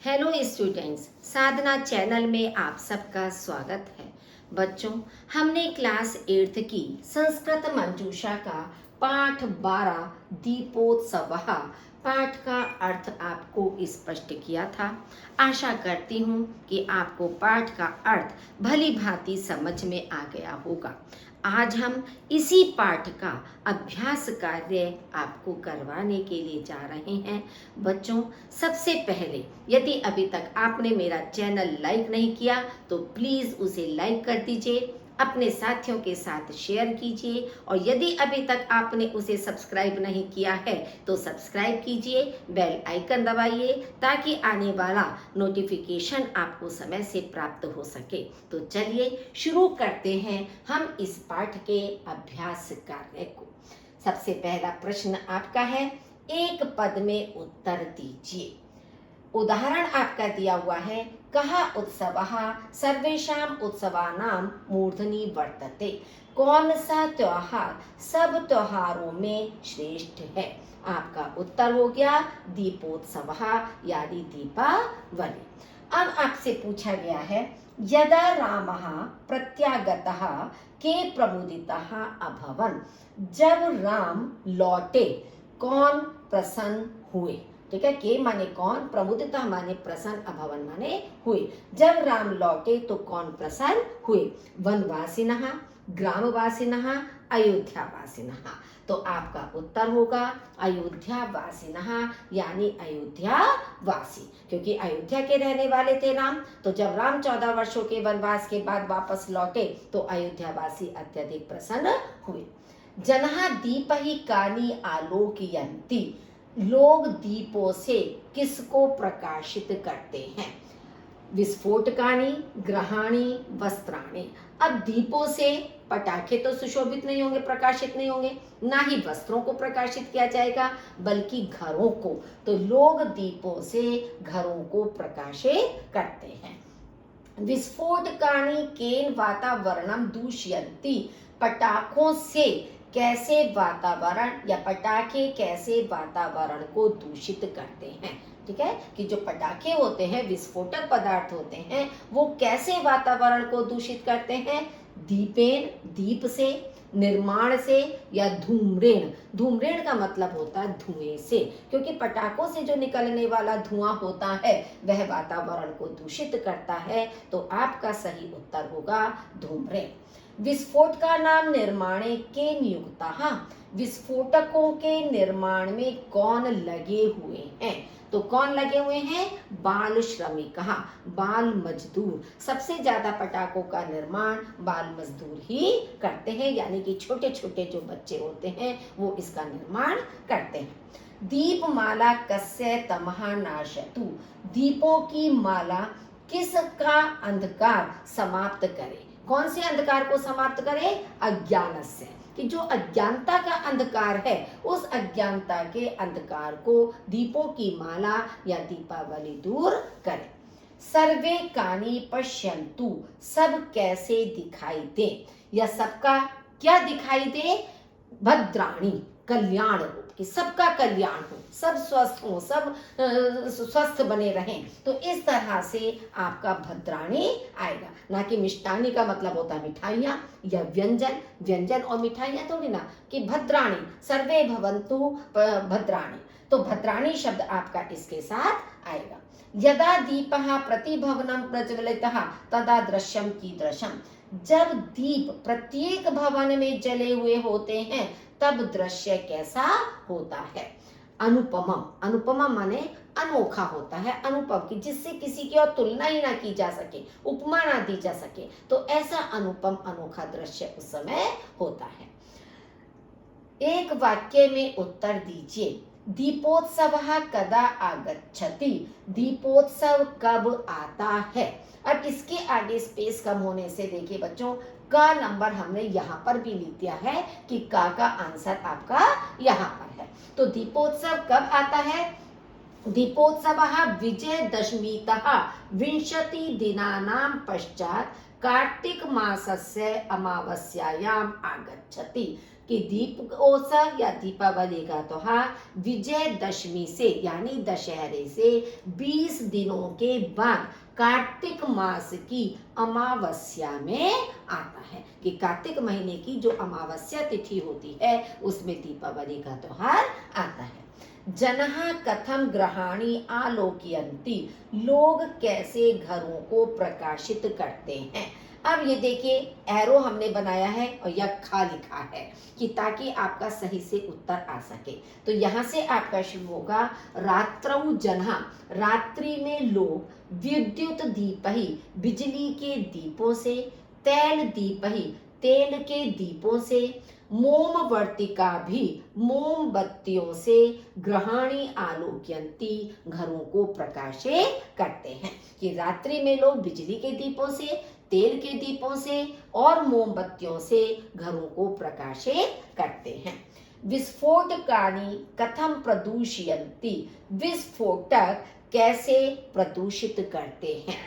Hello students, साधना channel में आप सबका स्वागत है। बच्चों, हमने क्लास 8th की संस्कृत मंजूषा का पाठ 12 दीपोत्सवः पाठ का अर्थ आपको स्पष्ट किया था। आशा करती हूँ कि आपको पाठ का अर्थ भली भांति समझ में आ गया होगा। आज हम इसी पाठ का अभ्यास कार्य आपको करवाने के लिए जा रहे हैं। बच्चों, सबसे पहले यदि अभी तक आपने मेरा चैनल लाइक नहीं किया तो प्लीज़ उसे लाइक कर दीजिए, अपने साथियों के साथ शेयर कीजिए और यदि अभी तक आपने उसे सब्सक्राइब नहीं किया है तो सब्सक्राइब कीजिए, बेल आइकन दबाइए ताकि आने वाला नोटिफिकेशन आपको समय से प्राप्त हो सके। तो चलिए शुरू करते हैं हम इस पाठ के अभ्यास कार्य को। सबसे पहला प्रश्न आपका है, एक पद में उत्तर दीजिए। उदाहरण आपका दिया हुआ है, कः उत्सवः सर्वेषाम् उत्सवानां मूर्धनि वर्तते। कौन सा त्योहार सब त्योहारों में श्रेष्ठ है? आपका उत्तर हो गया दीपोत्सवः यानी दीपावली। अब आपसे पूछा गया है, यदा रामः प्रत्यागतः के प्रमुदितः अभवन्। जब राम लौटे कौन प्रसन्न हुए? ठीक है, के माने कौन, प्रमुदितः माने प्रसन्न, अभवन माने हुए। जब राम लौटे तो कौन प्रसन्न हुए? वनवासिनः, ग्रामवासिनः, अयोध्यावासिनः। तो आपका उत्तर होगा अयोध्यावासिनः यानी अयोध्यावासी, क्योंकि अयोध्या के रहने वाले थे राम। तो जब राम 14 वर्षों के वनवास के बाद वापस लौटे तो अयोध्यावासी अत्यधिक प्रसन्न हुए। जनः दीपहि कानि आलोकयन्ति। लोग दीपों से किसको प्रकाशित करते हैं? विस्फोटकानि, ग्रहाणि, वस्त्राणि। अब दीपों से पटाखे तो सुशोभित नहीं होंगे, प्रकाशित नहीं होंगे, ना ही वस्त्रों को प्रकाशित किया जाएगा बल्कि घरों को। तो लोग दीपों से घरों को प्रकाशित करते हैं। विस्फोटकानि केन वातावरणम दूषयन्ति। पटाखों से कैसे वातावरण या पटाखे कैसे वातावरण को दूषित करते हैं? ठीक है, कि जो पटाखे होते हैं, विस्फोटक पदार्थ होते हैं, वो कैसे वातावरण को दूषित करते हैं? दीपेन, दीप से, निर्माण से या धूम्रेण। धूम्रेण का मतलब होता है धुएं से, क्योंकि पटाखों से जो निकलने वाला धुआं होता है वह वातावरण को दूषित करता है। तो आपका सही उत्तर होगा धूम्रेण। विस्फोट का नाम निर्माणे के नियुक्ता। विस्फोटकों के निर्माण में कौन लगे हुए हैं? तो कौन लगे हुए हैं? बाल श्रमिक, बाल मजदूर। सबसे ज्यादा पटाखों का निर्माण बाल मजदूर ही करते हैं, यानी कि छोटे छोटे जो बच्चे होते हैं वो इसका निर्माण करते हैं। दीपमाला कस्य तमः नाशयतु। दीपों की माला किसका अंधकार समाप्त करे? कौन से अंधकार को समाप्त करे? अज्ञान से, कि जो अज्ञानता का अंधकार है उस अज्ञानता के अंधकार को दीपों की माला या दीपावली दूर करे। सर्वे कानि पश्यन्तु। सब कैसे दिखाई दे या सबका क्या दिखाई दे? भद्राणी, कल्याण हो, कि सबका कल्याण हो, सब स्वस्थ हो, सब स्वस्थ बने रहें। तो इस तरह से आपका भद्राणी आएगा, ना कि मिष्टानी का मतलब होता है मिठाइयाँ या व्यंजन। व्यंजन और मिठाइयाँ थोड़ी ना, कि भद्राणी, सर्वे भवन्तु भद्राणी। तो भद्राणी शब्द आपका इसके साथ आएगा। यदा दीपः प्रतिभवनं प्रज्वलितः तदा दृश्यम कीदृशम्। जब दीप प्रत्येक भवन में जले हुए होते हैं तब दृश्य कैसा होता है? अनुपमम। अनुपमम माने अनोखा होता है, अनुपम, की जिससे किसी की और तुलना ही ना की जा सके, उपमा ना दी जा सके। तो ऐसा अनुपम अनोखा दृश्य उस समय होता है। एक वाक्य में उत्तर दीजिए। दीपोत्सवः कदा आगच्छति। दीपोत्सव कब आता है? अब इसके आगे स्पेस कम होने से देखिए बच्चों, का नंबर हमने यहाँ पर भी लिख दिया है कि का आंसर आपका यहाँ पर है। तो दीपोत्सव कब आता है? दीपोत्सवः विजयदशमीतः विंशति दिनानां पश्चात् कार्तिक मासस्य अमावस्यायाम आगच्छति कि दीपोत्सव या दीपावली का त्योहार विजयदशमी से यानी दशहरे से 20 दिनों के बाद कार्तिक मास की अमावस्या में आता है कि कार्तिक महीने की जो अमावस्या तिथि होती है उसमें दीपावली का त्योहार आता है। जनः कथम ग्रहाणि आलोकयन्ति, लोग कैसे घरों को प्रकाशित करते हैं। अब ये देखिए एरो हमने बनाया है और यह खा लिखा है कि ताकि आपका सही से उत्तर आ सके। तो यहाँ से आपका शुरू होगा रात्रौ जनः, रात्रि में लोग विद्युत दीपहि, बिजली के दीपों से, तैल दीपहि, तेल के दीपों से, मोमवर्तिका भी, मोमबत्तियों से, ग्रहाणि आलोकयन्ति, घरों को प्रकाशित करते हैं कि रात्रि में लोग बिजली के दीपों से, तेल के दीपों से और मोमबत्तियों से घरों को प्रकाशित करते हैं। विस्फोटकानि कथम प्रदूषयन्ति, विस्फोटक कैसे प्रदूषित करते हैं।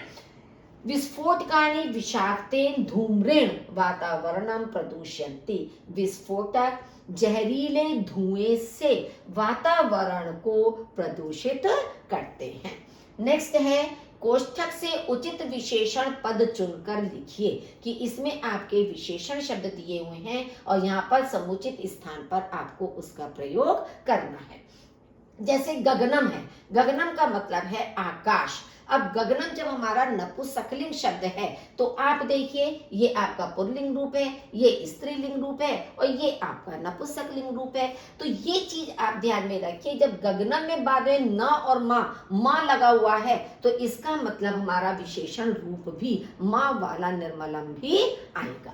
विस्फोटकानि विषाक्तेन धूम्रेण वातावरणं प्रदूषयन्ति, विस्फोटक जहरीले धुएं से वातावरण को प्रदूषित करते हैं। नेक्स्ट है कोष्ठक से उचित विशेषण पद चुनकर लिखिए कि इसमें आपके विशेषण शब्द दिए हुए हैं और यहाँ पर समुचित स्थान पर आपको उसका प्रयोग करना है। जैसे गगनम है, गगनम का मतलब है आकाश। अब गगनम जब हमारा नपुंसकलिंग शब्द है तो आप देखिए ये आपका पुल्लिंग रूप है, ये स्त्रीलिंग रूप है और ये आपका नपुंसकलिंग रूप है। तो ये चीज आप ध्यान में रखिए, जब गगनम में बाद में न और माँ लगा हुआ है तो इसका मतलब हमारा विशेषण रूप भी माँ वाला निर्मलम भी आएगा।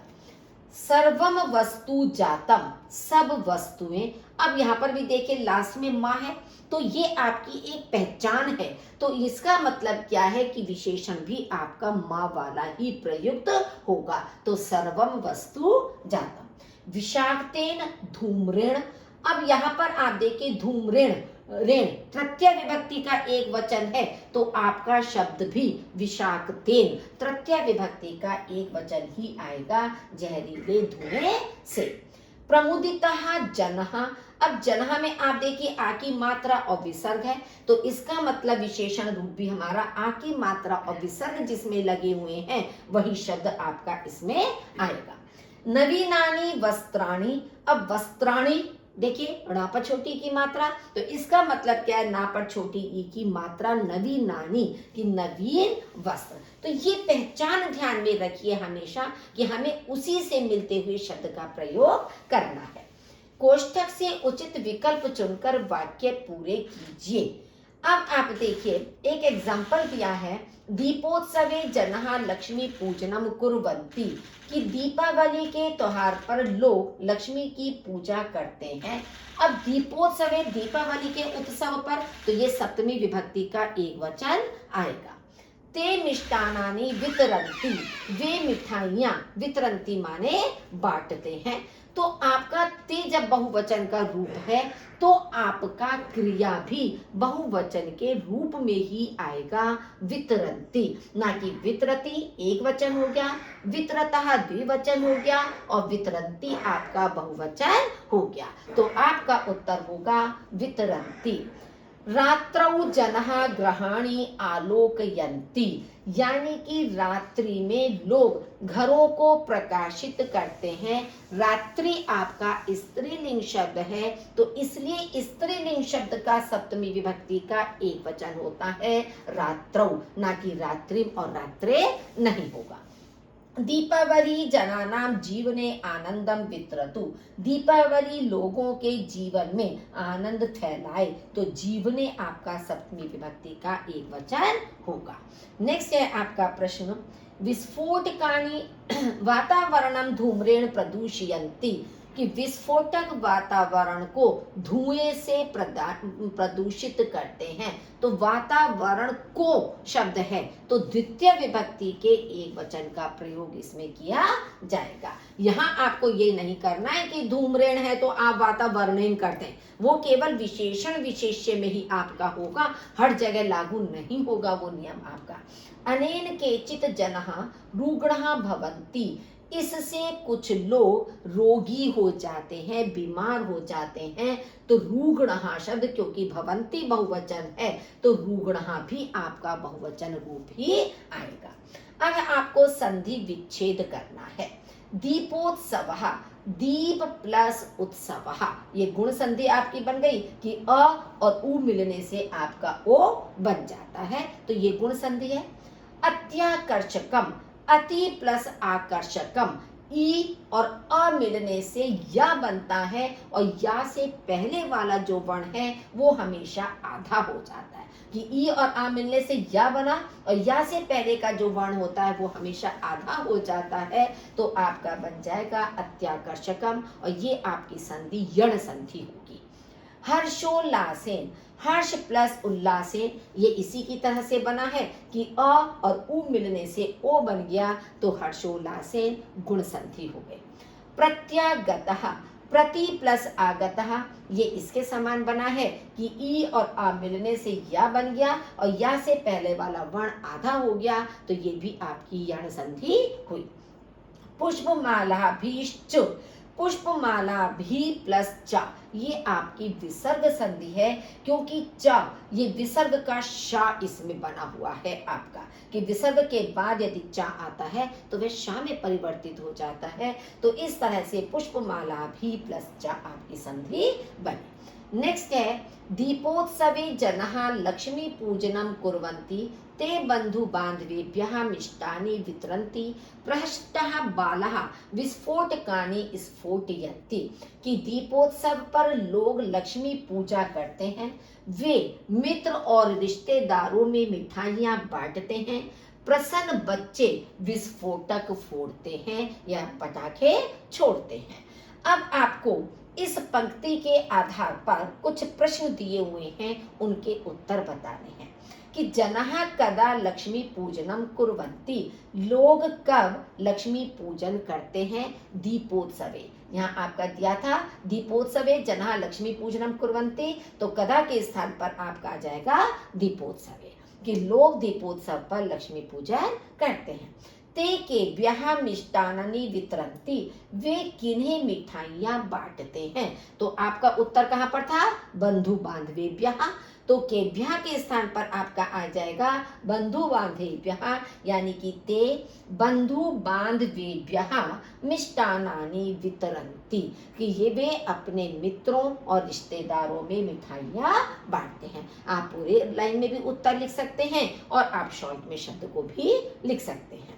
सर्वम वस्तु जातम, सब वस्तुएं। अब यहाँ पर भी देखिए लास्ट में माँ है तो ये आपकी एक पहचान है, तो इसका मतलब क्या है कि विशेषण भी आपका माँ वाला ही प्रयुक्त होगा। तो सर्वम वस्तु जातम। विषाक्तेन धूम्रेण, अब यहाँ पर आप देखिए धूम्रेण, ऋण तृतीय विभक्ति का एक वचन है तो आपका शब्द भी विषाक्तेन तृतीय विभक्ति का एक वचन ही आएगा, जहरीले धुएं से। प्रमुदितः जनः, अब जनः में आप देखिए आ की मात्रा और विसर्ग है तो इसका मतलब विशेषण रूप भी हमारा आ की मात्रा और विसर्ग जिसमें लगे हुए हैं वही शब्द आपका इसमें आएगा। नवीनानि वस्त्राणि, अब वस्त्राणि देखिए णा पर छोटी की मात्रा तो इसका मतलब क्या है, ना पर छोटी ई की मात्रा, नवीनानि की नवीन वस्त्र। तो ये पहचान ध्यान में रखिए हमेशा कि हमें उसी से मिलते हुए शब्द का प्रयोग करना है। कोष्ठक से उचित विकल्प चुनकर वाक्य पूरे कीजिए। अब आप देखिए एक एग्जाम्पल दिया है, दीपोत्सवे जनः लक्ष्मी पूजनम कुर्वन्ति, कि दीपावली के त्योहार पर लोग लक्ष्मी की पूजा करते हैं। अब दीपोत्सवे दीपावली के उत्सव पर तो ये सप्तमी विभक्ति का एक वचन आएगा। ते मिष्टानानि वितरन्ति, वे मिठाइयां, वितरन्ति माने बांटते हैं। तो आपका ते जब बहुवचन का रूप है तो आपका क्रिया भी बहुवचन के रूप में ही आएगा, वितरन्ति, ना कि वितरति एक वचन हो गया, वितरतः द्विवचन हो गया और वितरन्ति आपका बहुवचन हो गया। तो आपका उत्तर होगा वितरन्ति। रात्रौ जनः ग्रहाणि आलोकयन्ति, यानी कि रात्रि में लोग घरों को प्रकाशित करते हैं। रात्रि आपका स्त्रीलिंग शब्द है तो इसलिए स्त्रीलिंग शब्द का सप्तमी विभक्ति का एक वचन होता है रात्रौ, ना कि रात्रि और रात्रे नहीं होगा। दीपावली जनानां जीवने आनंदम वितरतु, दीपावली लोगों के जीवन में आनंद फैलाए तो जीवने आपका सप्तमी विभक्ति का एक वचन होगा। नेक्स्ट है आपका प्रश्न, विस्फोटकानि वातावरणं धूम्रेण प्रदूषयन्ति, कि विस्फोटक वातावरण को धुएं से प्रदूषित करते हैं। तो वातावरण को शब्द है तो द्वितीय विभक्ति के एक वचन का प्रयोग इसमें किया जाएगा। यहाँ आपको ये नहीं करना है कि धूम्रेण है तो आप वातावरणेन करते हैं, वो केवल विशेषण विशेष्य में ही आपका होगा, हर जगह लागू नहीं होगा वो नियम आपका। अनेन केचित जनः रुग्णः भवन्ति, इससे कुछ लोग रोगी हो जाते हैं, बीमार हो जाते हैं। तो रुग्णः शब्द क्योंकि भवन्ति बहुवचन है तो रुग्णः भी आपका बहुवचन रूप ही आएगा। अब आपको संधि विच्छेद करना है। दीपोत्सवः, दीप प्लस उत्सवः, ये गुण संधि आपकी बन गई कि अ और उ मिलने से आपका ओ बन जाता है, तो ये गुण संधि है। अत्याकर्षकम, अति प्लस आकर्षकम, ई और अ मिलने से या बनता है और या से पहले वाला जो वर्ण है वो हमेशा आधा हो जाता है कि ई और आ मिलने से या बना और या से पहले का जो वर्ण होता है वो हमेशा आधा हो जाता है, तो आपका बन जाएगा अत्याकर्षकम और ये आपकी संधि यण संधि होगी। हर्षोल्लासेन, हर्ष प्लस उल्लासेन, ये इसी की तरह से बना है कि अ और उ मिलने से ओ बन गया तो हर्षोल्लासेन गुण संधि हो गए। प्रत्यागतः, प्रति प्लस आगतः, ये इसके समान बना है कि ई और आ मिलने से या बन गया और या से पहले वाला वर्ण आधा हो गया, तो ये भी आपकी यण संधि हुई। पुष्पमाला भीश्च, पुष्पमाला भी प्लस चा, ये आपकी विसर्ग संधि है क्योंकि चा ये विसर्ग का शा इसमें बना हुआ है आपका, कि विसर्ग के बाद यदि चा आता है तो वह शा में परिवर्तित हो जाता है। तो इस तरह से पुष्पमाला भी प्लस चा आपकी संधि बनी। नेक्स्ट है दीपोत्सवे जनः लक्ष्मी पूजनम कुर्वन्ति, ते बंधु बांधवेभ्यः मिष्टानि वितरन्ति, प्रहष्टः बालः विस्फोटकानि स्फोटयन्ति, कि दीपोत्सव पर लोग लक्ष्मी पूजा करते हैं, वे मित्र और रिश्तेदारों में मिठाइयाँ बांटते हैं, प्रसन्न बच्चे विस्फोटक फोड़ते हैं या पटाखे छोड़ते हैं। अब आपको इस पंक्ति के आधार पर कुछ प्रश्न दिए हुए हैं, उनके उत्तर बताने हैं कि जनः कदा लक्ष्मी पूजनम कुर्वन्ति, लोग कब लक्ष्मी पूजन करते हैं। दीपोत्सवे, यहाँ आपका दिया था दीपोत्सवे जनः लक्ष्मी पूजनम कुर्वन्ति, तो कदा के स्थान पर आपका आ जाएगा दीपोत्सवे, कि लोग दीपोत्सव पर लक्ष्मी पूजन करते हैं। ते केभ्यः मिष्टान्नानि वितरन्ति, वे किन्हें मिठाइयाँ बांटते हैं। तो आपका उत्तर कहाँ पर था, बंधु बांधवेभ्यः, तो केभ्यः के स्थान पर आपका आ जाएगा बंधु बांधवेभ्यः, यानी कि ते बंधु बांधवेभ्यः मिष्टान्नानि वितरन्ति, कि ये वे अपने मित्रों और रिश्तेदारों में मिठाइयाँ बांटते हैं। आप पूरे लाइन में भी उत्तर लिख सकते हैं और आप शॉर्ट में शब्द को भी लिख सकते हैं।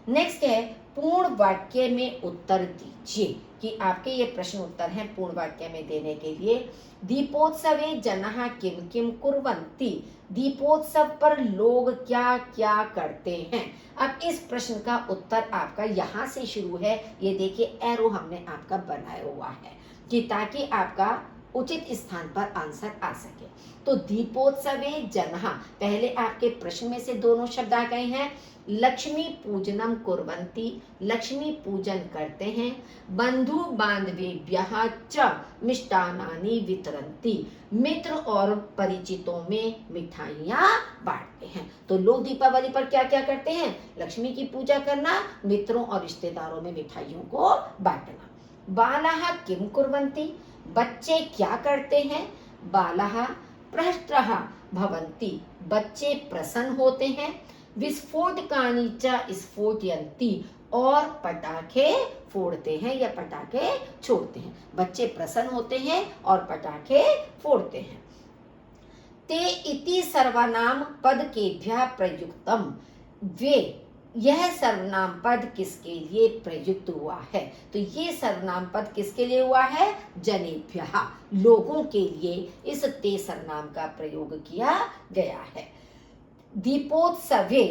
नेक्स्ट है पूर्ण वाक्य में उत्तर दीजिए, कि आपके ये प्रश्न उत्तर हैं पूर्ण वाक्य में देने के लिए। दीपोत्सवे जनः किम किम कुर्वन्ति, दीपोत्सव पर लोग क्या क्या करते हैं। अब इस प्रश्न का उत्तर आपका यहाँ से शुरू है, ये देखिए एरो हमने आपका बनाया हुआ है कि ताकि आपका उचित स्थान पर आंसर आ सके। तो दीपोत्सवे जनः, पहले आपके प्रश्न में से दोनों शब्द आ गए हैं, लक्ष्मी पूजनम कुर्वन्ति, लक्ष्मी पूजन करते हैं, बंधु बांधवेभ्यः च मिष्टान्नानि वितरन्ति, मित्र और परिचितों में मिठाइयाँ बांटते हैं। तो लोग दीपावली पर क्या क्या करते हैं, लक्ष्मी की पूजा करना, मित्रों और रिश्तेदारों में मिठाइयों को बांटना। बालाः किम कुर्वन्ति, बच्चे क्या करते हैं। बालाः प्रहष्टः भवन्ति, बच्चे प्रसन्न होते हैं। विस्फोटकानि च स्फोटयन्ति, और पटाखे फोड़ते हैं या पटाखे छोड़ते हैं। बच्चे प्रसन्न होते हैं और पटाखे फोड़ते हैं। ते इति सर्वनाम पद केभ्यः प्रयुक्तम, वे, यह सर्वनाम पद किसके लिए प्रयुक्त हुआ है। तो ये सर्वनाम पद किसके लिए हुआ है, जनेभ्यः, लोगों के लिए इस ते सर्वनाम का प्रयोग किया गया है। दीपोत्सवे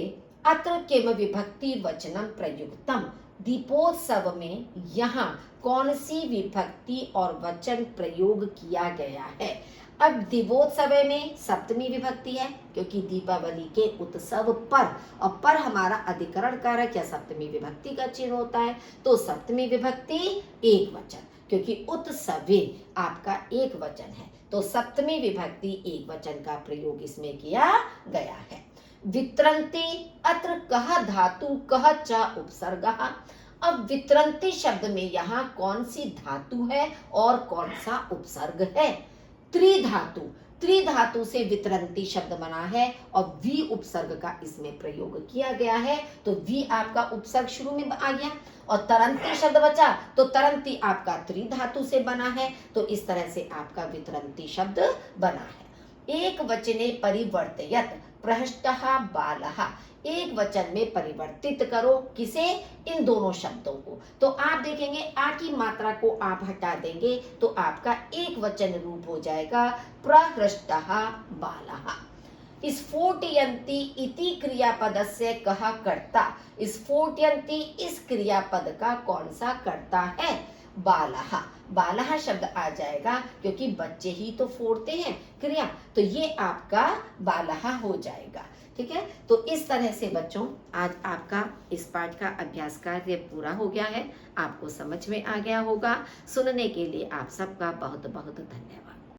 अत्र किम विभक्ति वचनम प्रयुक्तम, दीपोत्सव में यहाँ कौन सी विभक्ति और वचन प्रयोग किया गया है? अब दीपोत्सव में सप्तमी विभक्ति है, क्योंकि दीपावली के उत्सव पर, और पर हमारा अधिकरण कारक या सप्तमी विभक्ति का चिन्ह होता है, तो सप्तमी विभक्ति एक वचन, क्योंकि उत्सवे आपका एक वचन है, तो सप्तमी विभक्ति एक वचन का प्रयोग इसमें किया गया है। वित्रन्ति, अत्र कः धातु कः च उपसर्गः। अब वित्रन्ति शब्द में यहाँ कौन सी धातु है और कौन सा उपसर्ग है? त्रिधातु, त्रिधातु से वित्रन्ति शब्द बना है और वी उपसर्ग का इसमें प्रयोग किया गया है, तो वी आपका उपसर्ग शुरू में आ गया, और तरंती शब्द बचा, तो तरंती आपका त्रिधातु से बना है, तो इस तरह से आपका वित्रन्ति शब्द बना है। एक वचने परिवर्तयत पृष्ठः बालः, एक वचन में परिवर्तित करो, किसे? इन दोनों शब्दों को। तो आप देखेंगे आ की मात्रा को आप हटा देंगे तो आपका एक वचन रूप हो जाएगा प्रहृष्टः बालः। स्फोटयन्ति इति क्रियापदस्य कः कर्ता? स्फोटयन्ति इस क्रियापद का कौन सा कर्ता है? बालः। बालः शब्द आ जाएगा, क्योंकि बच्चे ही तो फोड़ते हैं क्रिया, तो ये आपका बालः हो जाएगा। ठीक है, तो इस तरह से बच्चों आज आपका इस पाठ का अभ्यास कार्य पूरा हो गया है, आपको समझ में आ गया होगा। सुनने के लिए आप सबका बहुत बहुत धन्यवाद।